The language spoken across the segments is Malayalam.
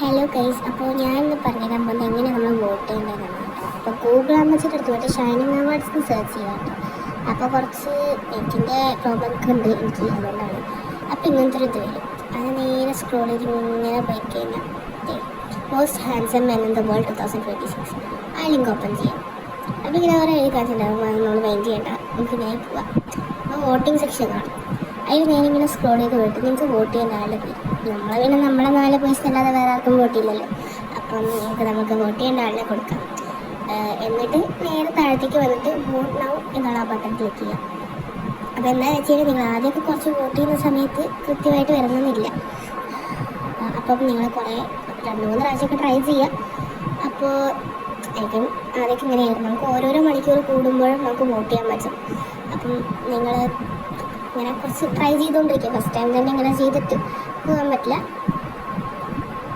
ഹലോ ഗൈസ്, അപ്പോൾ ഞാനിന്ന് പറഞ്ഞുതരാൻ പോകുന്നത് എങ്ങനെ നമ്മൾ വോട്ട് ചെയ്യേണ്ടതെന്നാണ് കേട്ടോ. അപ്പോൾ ഗൂഗിൾ അമ്മച്ചിട്ട് എടുത്ത് പോയിട്ട് ഷൈനിങ് അവാർഡ്സ് സെർച്ച് ചെയ്യാം കേട്ടോ. അപ്പോൾ കുറച്ച് നെറ്റിൻ്റെ പ്രോബ്ലം ഒക്കെ ഉണ്ട് എനിക്ക്, അതുകൊണ്ടാണ്. അപ്പോൾ ഇങ്ങനത്തെ ഒരു ഇത് വരും. അത് നേരെ സ്ക്രോൾ ചെയ്ത് ഇങ്ങനെ പോയി കഴിഞ്ഞാൽ most handsome men in the world 2026 ആ ലിങ്ക് ഓപ്പൺ ചെയ്യാം. അപ്പോൾ ഇങ്ങനെ ഓരോ എഴുതി കാണിച്ചിട്ടുണ്ടാകും, നമ്മൾ മൈൻഡ് ചെയ്യേണ്ട, നമുക്ക് നേരെ പോവാം. അപ്പോൾ വോട്ടിംഗ് സെക്ഷൻ കാണും. അതിൽ ഞാനിങ്ങനെ സ്ക്രോൾ ചെയ്ത് പോയിട്ട് നിങ്ങൾക്ക് വോട്ട് ചെയ്യുന്ന ആളുടെ പേര്, നമ്മളെ 4 പൈസ അല്ലാതെ വേറെ ആർക്കും വോട്ട് ചെയ്യില്ലല്ലോ. അപ്പം നമുക്ക് വോട്ട് ചെയ്യേണ്ട ആളിനെ കൊടുക്കാം. എന്നിട്ട് നേരെ താഴത്തേക്ക് വന്നിട്ട് വോട്ട് നൗ എന്നുള്ള ആ ബട്ടൺ ക്ലിക്ക് ചെയ്യാം. അപ്പോൾ എന്താ വെച്ചാൽ നിങ്ങൾ ആദ്യമൊക്കെ കുറച്ച് വോട്ട് ചെയ്യുന്ന സമയത്ത് കൃത്യമായിട്ട് വരണമെന്നില്ല. അപ്പം നിങ്ങൾ കുറേ 2-3 പ്രാവശ്യമൊക്കെ ട്രൈ ചെയ്യുക. അപ്പോൾ ആദ്യമൊക്കെ ഇങ്ങനെയായിരുന്നു, നമുക്ക് ഓരോരോ മണിക്കൂർ കൂടുമ്പോഴും നമുക്ക് വോട്ട് ചെയ്യാൻ പറ്റും. അപ്പം നിങ്ങൾ ഇങ്ങനെ കുറച്ച് ട്രൈ ചെയ്തുകൊണ്ടിരിക്കുക. ഫസ്റ്റ് ടൈം തന്നെ ഇങ്ങനെ ചെയ്തിട്ട് പോകാൻ പറ്റില്ല.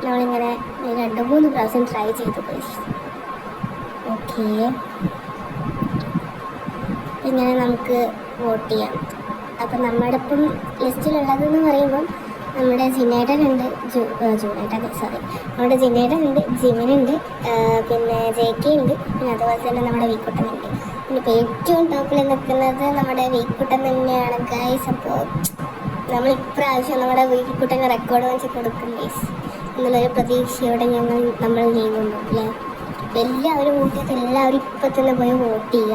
നമ്മളിങ്ങനെ 2-3 പ്രാവശ്യം ട്രൈ ചെയ്തു. ഓക്കെ, ഇങ്ങനെ നമുക്ക് വോട്ട് ചെയ്യാം. അപ്പം നമ്മുടെ ഇപ്പം ലിസ്റ്റിലുള്ളതെന്ന് പറയുമ്പം നമ്മുടെ ജിനേട്ടനുണ്ട്, നമ്മുടെ ജിനേട്ടനുണ്ട്, ജിമിനുണ്ട്, പിന്നെ JK ഉണ്ട്, പിന്നെ അതുപോലെ തന്നെ നമ്മുടെ വീക്കുട്ടനുണ്ട്. പിന്നെ ഇപ്പോൾ ഏറ്റവും ടോപ്പിൽ നിൽക്കുന്നത് നമ്മുടെ വീക്കുട്ടൻ തന്നെയാണ് ഗൈസ്. അപ്പോൾ നമ്മൾ ഇപ്രാവശ്യം നമ്മുടെ വീക്കുട്ടന് റെക്കോർഡ് വെച്ച് കൊടുക്കും ഗൈസ് എന്നുള്ളൊരു പ്രതീക്ഷയോടെ നമ്മൾ നീങ്ങുന്നു അല്ലേ. എല്ലാവരും വോട്ട് ചെയ്ത് എല്ലാവരും ഇപ്പം തന്നെ പോയി വോട്ട് ചെയ്യുക.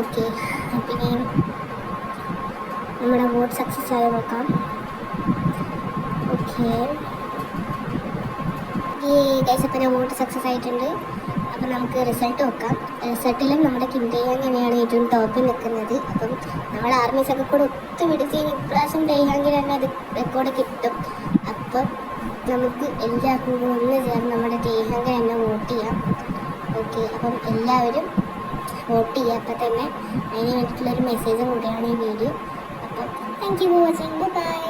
ഓക്കെ, പിന്നെ നമ്മുടെ വോട്ട് സക്സസ് ആയി നോക്കാം. ഓക്കെ ഈ ഗൈസ്, അപ്പം ഞാൻ വോട്ട് സക്സസ് ആയിട്ടുണ്ട്. അപ്പം നമുക്ക് റിസൾട്ട് നോക്കാം. റിസൾട്ടിലും നമ്മുടെ കിൻഡേയാങ് തന്നെയാണ് ഏറ്റവും ടോപ്പിൽ നിൽക്കുന്നത്. അപ്പം നമ്മൾ ആർമീസൊക്കെ കൂടെ ഒത്തുപിടിച്ച് ഇപ്രാവശ്യം ഡേയാങ്കിൽ തന്നെ അത് റെക്കോർഡ് കിട്ടും. അപ്പം നമുക്ക് എല്ലാവർക്കും ഒന്ന് ചേർന്ന് നമ്മുടെ ഡേയാങ് തന്നെ വോട്ട് ചെയ്യാം. ഓക്കെ, അപ്പം എല്ലാവരും വോട്ട് ചെയ്യുക. അപ്പം തന്നെ അതിന് വേണ്ടിയിട്ടുള്ളൊരു മെസ്സേജും കൂടിയാണ് ഈ വീഡിയോ. അപ്പം thank you for watching. By.